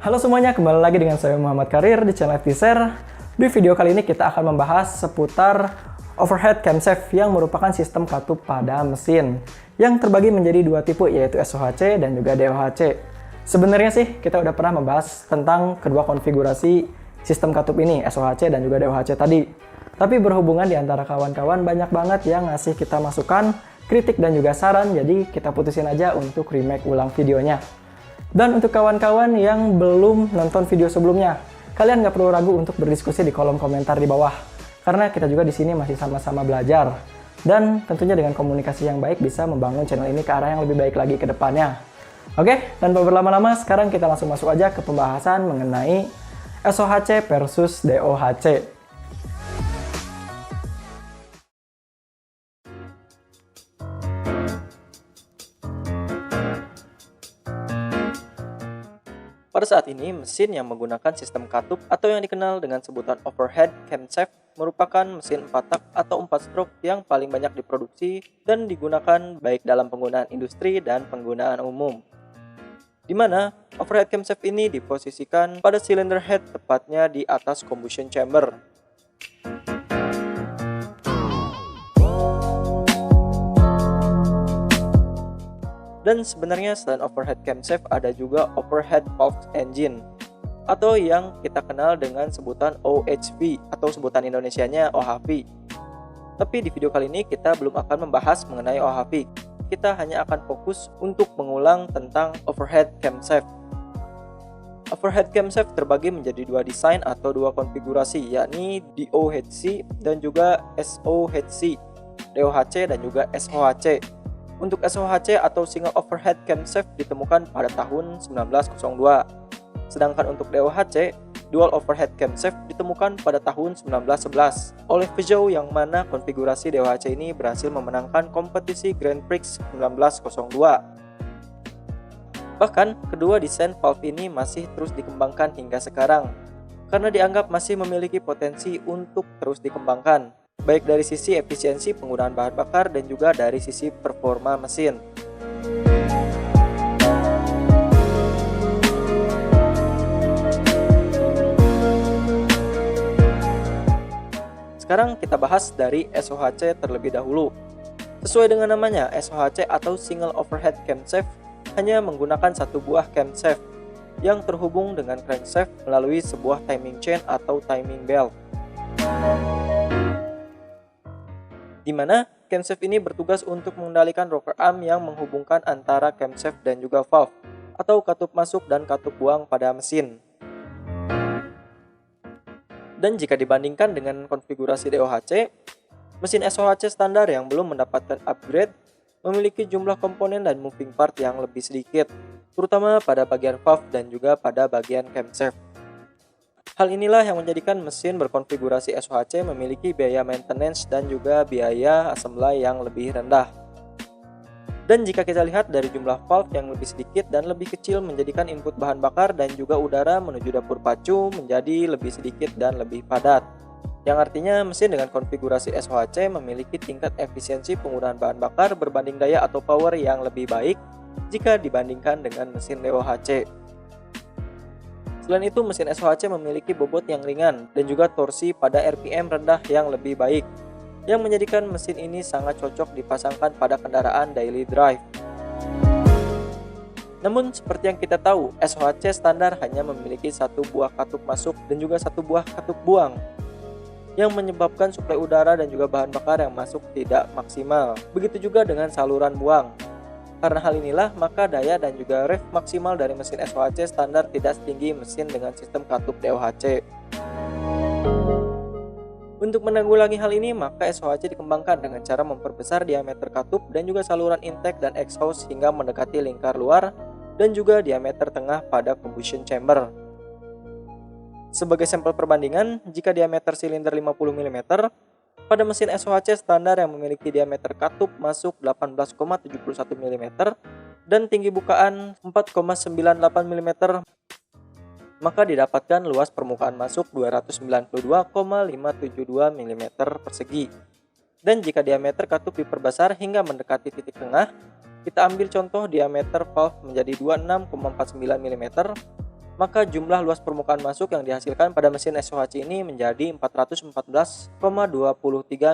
Halo semuanya, kembali lagi dengan saya Muhammad Karir di channel FTShare. Di video kali ini kita akan membahas seputar overhead camshaft yang merupakan sistem katup pada mesin yang terbagi menjadi dua tipe, yaitu SOHC dan juga DOHC. Sebenarnya sih kita udah pernah membahas tentang kedua konfigurasi sistem katup ini, SOHC dan juga DOHC tadi. Tapi berhubungan di antara kawan-kawan banyak banget yang ngasih kita masukan, kritik dan juga saran, jadi kita putusin aja untuk remake ulang videonya. Dan untuk kawan-kawan yang belum nonton video sebelumnya, kalian nggak perlu ragu untuk berdiskusi di kolom komentar di bawah. Karena kita juga di sini masih sama-sama belajar. Dan tentunya dengan komunikasi yang baik bisa membangun channel ini ke arah yang lebih baik lagi ke depannya. Oke, tanpa berlama-lama, sekarang kita langsung masuk aja ke pembahasan mengenai SOHC versus DOHC. Pada saat ini, mesin yang menggunakan sistem katup atau yang dikenal dengan sebutan overhead camshaft merupakan mesin 4 tak atau 4 stroke yang paling banyak diproduksi dan digunakan baik dalam penggunaan industri dan penggunaan umum. Di mana overhead camshaft ini diposisikan pada cylinder head, tepatnya di atas combustion chamber. Dan sebenarnya selain overhead camshaft ada juga overhead valve engine atau yang kita kenal dengan sebutan OHV atau sebutan Indonesianya OHV. Tapi di video kali ini kita belum akan membahas mengenai OHV. Kita hanya akan fokus untuk mengulang tentang overhead camshaft. Overhead camshaft terbagi menjadi dua desain atau dua konfigurasi, yakni DOHC dan juga SOHC, DOHC dan juga SOHC. Untuk SOHC atau Single Overhead Camshaft ditemukan pada tahun 1902. Sedangkan untuk DOHC, Dual Overhead Camshaft ditemukan pada tahun 1911 oleh Peugeot, yang mana konfigurasi DOHC ini berhasil memenangkan kompetisi Grand Prix 1902. Bahkan, kedua desain valve ini masih terus dikembangkan hingga sekarang, karena dianggap masih memiliki potensi untuk terus dikembangkan, baik dari sisi efisiensi penggunaan bahan bakar dan juga dari sisi performa mesin. Sekarang kita bahas dari SOHC terlebih dahulu. Sesuai dengan namanya, SOHC atau Single Overhead Camshaft hanya menggunakan satu buah camshaft yang terhubung dengan crankshaft melalui sebuah timing chain atau timing belt, di mana camshaft ini bertugas untuk mengendalikan rocker arm yang menghubungkan antara camshaft dan juga valve atau katup masuk dan katup buang pada mesin. Dan jika dibandingkan dengan konfigurasi DOHC, mesin SOHC standar yang belum mendapatkan upgrade memiliki jumlah komponen dan moving part yang lebih sedikit, terutama pada bagian valve dan juga pada bagian camshaft. Hal inilah yang menjadikan mesin berkonfigurasi SOHC memiliki biaya maintenance dan juga biaya assembly yang lebih rendah. Dan jika kita lihat dari jumlah valve yang lebih sedikit dan lebih kecil menjadikan input bahan bakar dan juga udara menuju dapur pacu menjadi lebih sedikit dan lebih padat. Yang artinya mesin dengan konfigurasi SOHC memiliki tingkat efisiensi penggunaan bahan bakar berbanding daya atau power yang lebih baik jika dibandingkan dengan mesin DOHC. Selain itu, mesin SOHC memiliki bobot yang ringan dan juga torsi pada RPM rendah yang lebih baik, yang menjadikan mesin ini sangat cocok dipasangkan pada kendaraan daily drive. Namun, seperti yang kita tahu, SOHC standar hanya memiliki satu buah katup masuk dan juga satu buah katup buang, yang menyebabkan suplai udara dan juga bahan bakar yang masuk tidak maksimal. Begitu juga dengan saluran buang. Karena hal inilah, maka daya dan juga rev maksimal dari mesin SOHC standar tidak setinggi mesin dengan sistem katup DOHC. Untuk menanggulangi hal ini, maka SOHC dikembangkan dengan cara memperbesar diameter katup dan juga saluran intake dan exhaust hingga mendekati lingkar luar dan juga diameter tengah pada combustion chamber. Sebagai sampel perbandingan, jika diameter silinder 50 mm, pada mesin SOHC standar yang memiliki diameter katup masuk 18,71 mm dan tinggi bukaan 4,98 mm, maka didapatkan luas permukaan masuk 292,572 mm persegi. Dan jika diameter katup diperbesar hingga mendekati titik tengah, kita ambil contoh diameter valve menjadi 26,49 mm maka jumlah luas permukaan masuk yang dihasilkan pada mesin SOHC ini menjadi 414,23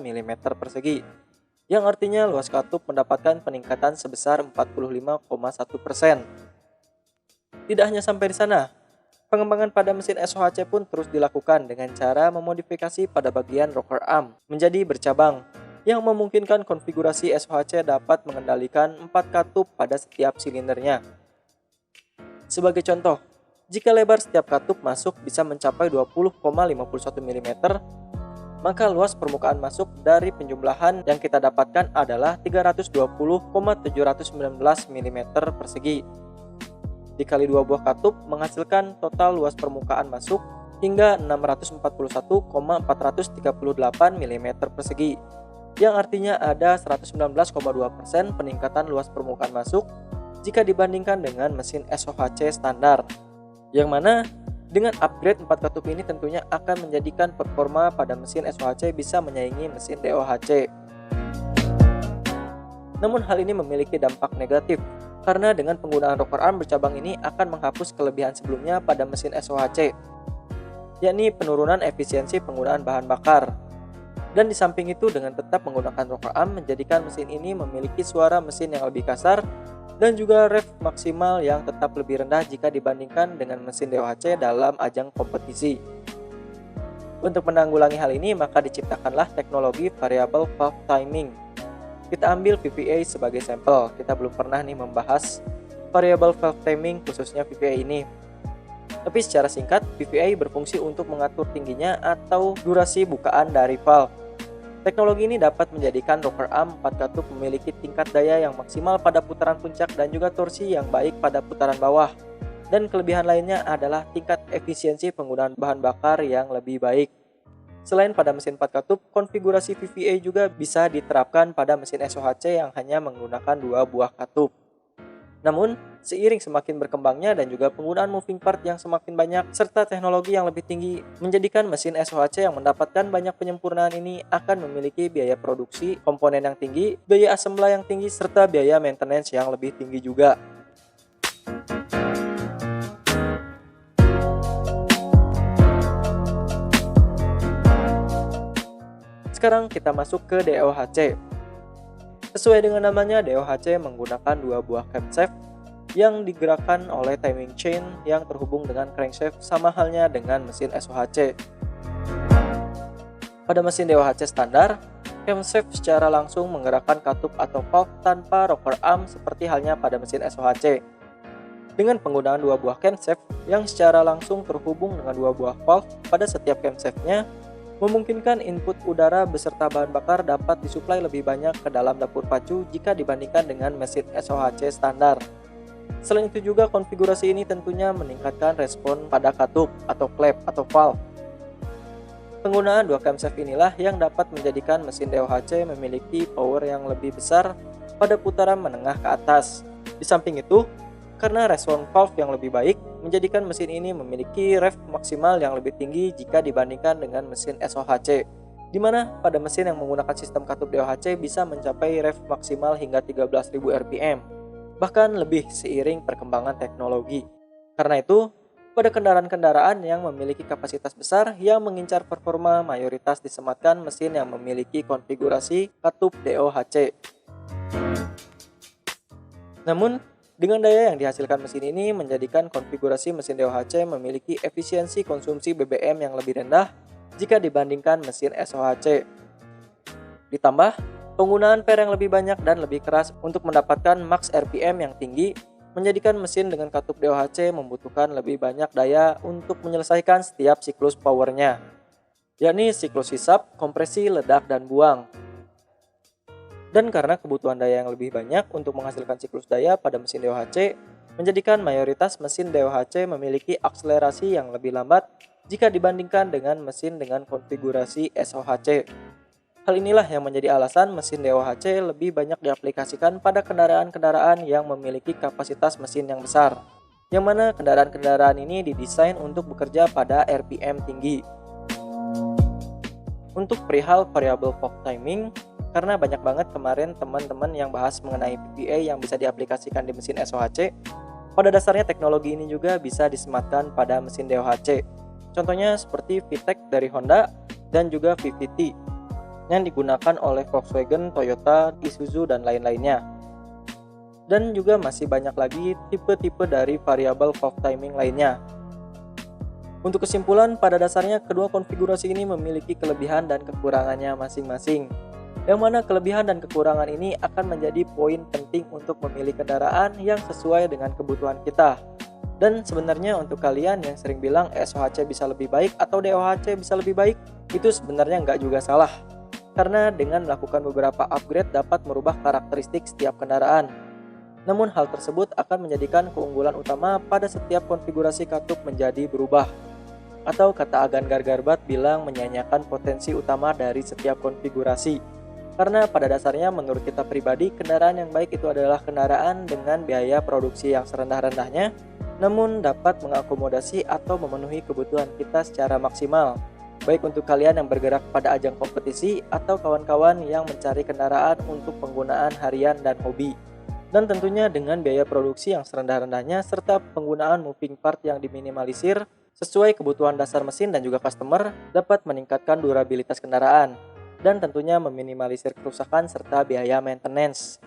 mm persegi, yang artinya luas katup mendapatkan peningkatan sebesar 45,1%. Tidak hanya sampai di sana, pengembangan pada mesin SOHC pun terus dilakukan dengan cara memodifikasi pada bagian rocker arm menjadi bercabang, yang memungkinkan konfigurasi SOHC dapat mengendalikan 4 katup pada setiap silindernya. Sebagai contoh, jika lebar setiap katup masuk bisa mencapai 20,51 mm, maka luas permukaan masuk dari penjumlahan yang kita dapatkan adalah 320,719 mm persegi. Dikali 2 buah katup menghasilkan total luas permukaan masuk hingga 641,438 mm persegi, yang artinya ada 119,2% peningkatan luas permukaan masuk jika dibandingkan dengan mesin SOHC standar, yang mana dengan upgrade 4 katup ini tentunya akan menjadikan performa pada mesin SOHC bisa menyaingi mesin DOHC. Namun hal ini memiliki dampak negatif, karena dengan penggunaan rocker arm bercabang ini akan menghapus kelebihan sebelumnya pada mesin SOHC, yakni penurunan efisiensi penggunaan bahan bakar. Dan di samping itu, dengan tetap menggunakan rocker arm menjadikan mesin ini memiliki suara mesin yang lebih kasar dan juga rev maksimal yang tetap lebih rendah jika dibandingkan dengan mesin DOHC dalam ajang kompetisi. Untuk menanggulangi hal ini, maka diciptakanlah teknologi variable valve timing. Kita ambil VVA sebagai sampel. Kita belum pernah nih membahas variable valve timing khususnya VVA ini. Tapi secara singkat, VVA berfungsi untuk mengatur tingginya atau durasi bukaan dari valve. Teknologi ini dapat menjadikan rocker arm 4 katup memiliki tingkat daya yang maksimal pada putaran puncak dan juga torsi yang baik pada putaran bawah. Dan kelebihan lainnya adalah tingkat efisiensi penggunaan bahan bakar yang lebih baik. Selain pada mesin 4 katup, konfigurasi VVA juga bisa diterapkan pada mesin SOHC yang hanya menggunakan 2 buah katup. Namun, seiring semakin berkembangnya dan juga penggunaan moving part yang semakin banyak serta teknologi yang lebih tinggi, menjadikan mesin SOHC yang mendapatkan banyak penyempurnaan ini akan memiliki biaya produksi komponen yang tinggi, biaya assembly yang tinggi, serta biaya maintenance yang lebih tinggi juga. Sekarang kita masuk ke DOHC. Sesuai dengan namanya, DOHC menggunakan 2 buah camshaft yang digerakkan oleh timing chain yang terhubung dengan crankshaft, sama halnya dengan mesin SOHC. Pada mesin DOHC standar, camshaft secara langsung menggerakkan katup atau valve tanpa rocker arm seperti halnya pada mesin SOHC. Dengan penggunaan 2 buah camshaft yang secara langsung terhubung dengan 2 buah valve pada setiap camshaftnya, memungkinkan input udara beserta bahan bakar dapat disuplai lebih banyak ke dalam dapur pacu jika dibandingkan dengan mesin SOHC standar. Selain itu juga konfigurasi ini tentunya meningkatkan respon pada katup atau klep atau valve. Penggunaan 2 camshaft inilah yang dapat menjadikan mesin DOHC memiliki power yang lebih besar pada putaran menengah ke atas. Di samping itu, karena respon valve yang lebih baik, menjadikan mesin ini memiliki rev maksimal yang lebih tinggi jika dibandingkan dengan mesin SOHC, di mana pada mesin yang menggunakan sistem katup DOHC bisa mencapai rev maksimal hingga 13.000 rpm, bahkan lebih seiring perkembangan teknologi. Karena itu, pada kendaraan-kendaraan yang memiliki kapasitas besar yang mengincar performa, mayoritas disematkan mesin yang memiliki konfigurasi katup DOHC. Namun, dengan daya yang dihasilkan mesin ini menjadikan konfigurasi mesin DOHC memiliki efisiensi konsumsi BBM yang lebih rendah jika dibandingkan mesin SOHC. Ditambah, penggunaan per yang lebih banyak dan lebih keras untuk mendapatkan max RPM yang tinggi menjadikan mesin dengan katup DOHC membutuhkan lebih banyak daya untuk menyelesaikan setiap siklus powernya, yakni siklus hisap, kompresi, ledak, dan buang. Dan karena kebutuhan daya yang lebih banyak untuk menghasilkan siklus daya pada mesin DOHC, menjadikan mayoritas mesin DOHC memiliki akselerasi yang lebih lambat jika dibandingkan dengan mesin dengan konfigurasi SOHC. Hal inilah yang menjadi alasan mesin DOHC lebih banyak diaplikasikan pada kendaraan-kendaraan yang memiliki kapasitas mesin yang besar, yang mana kendaraan-kendaraan ini didesain untuk bekerja pada RPM tinggi. Untuk perihal variable valve timing, karena banyak banget kemarin teman-teman yang bahas mengenai VVA yang bisa diaplikasikan di mesin SOHC, Pada dasarnya teknologi ini juga bisa disematkan pada mesin DOHC. Contohnya seperti VTEC dari Honda dan juga VVT yang digunakan oleh Volkswagen, Toyota, Isuzu, dan lain-lainnya. Dan juga masih banyak lagi tipe-tipe dari variabel valve timing lainnya. Untuk kesimpulan, pada dasarnya kedua konfigurasi ini memiliki kelebihan dan kekurangannya masing-masing. Yang mana kelebihan dan kekurangan ini akan menjadi poin penting untuk memilih kendaraan yang sesuai dengan kebutuhan kita. Dan sebenarnya untuk kalian yang sering bilang SOHC bisa lebih baik atau DOHC bisa lebih baik, itu sebenarnya nggak juga salah. Karena dengan melakukan beberapa upgrade dapat merubah karakteristik setiap kendaraan. Namun hal tersebut akan menjadikan keunggulan utama pada setiap konfigurasi katup menjadi berubah. Atau kata Agan Gargarbat bilang menyanyiakan potensi utama dari setiap konfigurasi. Karena pada dasarnya menurut kita pribadi, kendaraan yang baik itu adalah kendaraan dengan biaya produksi yang serendah-rendahnya, namun dapat mengakomodasi atau memenuhi kebutuhan kita secara maksimal. Baik untuk kalian yang bergerak pada ajang kompetisi atau kawan-kawan yang mencari kendaraan untuk penggunaan harian dan hobi. Dan tentunya dengan biaya produksi yang serendah-rendahnya serta penggunaan moving part yang diminimalisir sesuai kebutuhan dasar mesin dan juga customer dapat meningkatkan durabilitas kendaraan. Dan tentunya meminimalisir kerusakan serta biaya maintenance.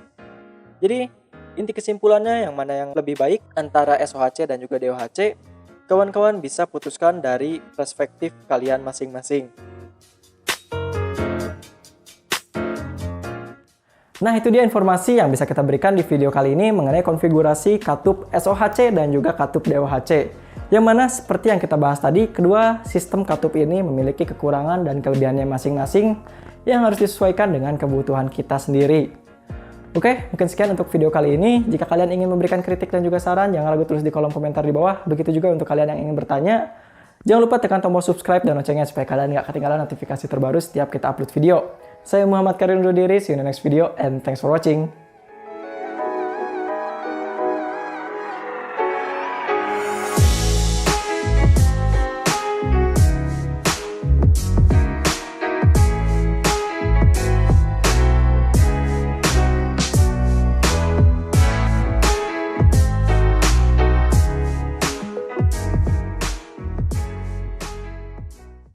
Jadi, inti kesimpulannya yang mana yang lebih baik antara SOHC dan juga DOHC, kawan-kawan bisa putuskan dari perspektif kalian masing-masing. Nah, itu dia informasi yang bisa kita berikan di video kali ini mengenai konfigurasi katup SOHC dan juga katup DOHC. Yang mana seperti yang kita bahas tadi, kedua sistem katup ini memiliki kekurangan dan kelebihannya masing-masing yang harus disesuaikan dengan kebutuhan kita sendiri. Oke, mungkin sekian untuk video kali ini. Jika kalian ingin memberikan kritik dan juga saran, jangan ragu tulis di kolom komentar di bawah. Begitu juga untuk kalian yang ingin bertanya. Jangan lupa tekan tombol subscribe dan loncengnya supaya kalian nggak ketinggalan notifikasi terbaru setiap kita upload video. Saya Muhammad Karim undur diri, see you in the next video, and thanks for watching.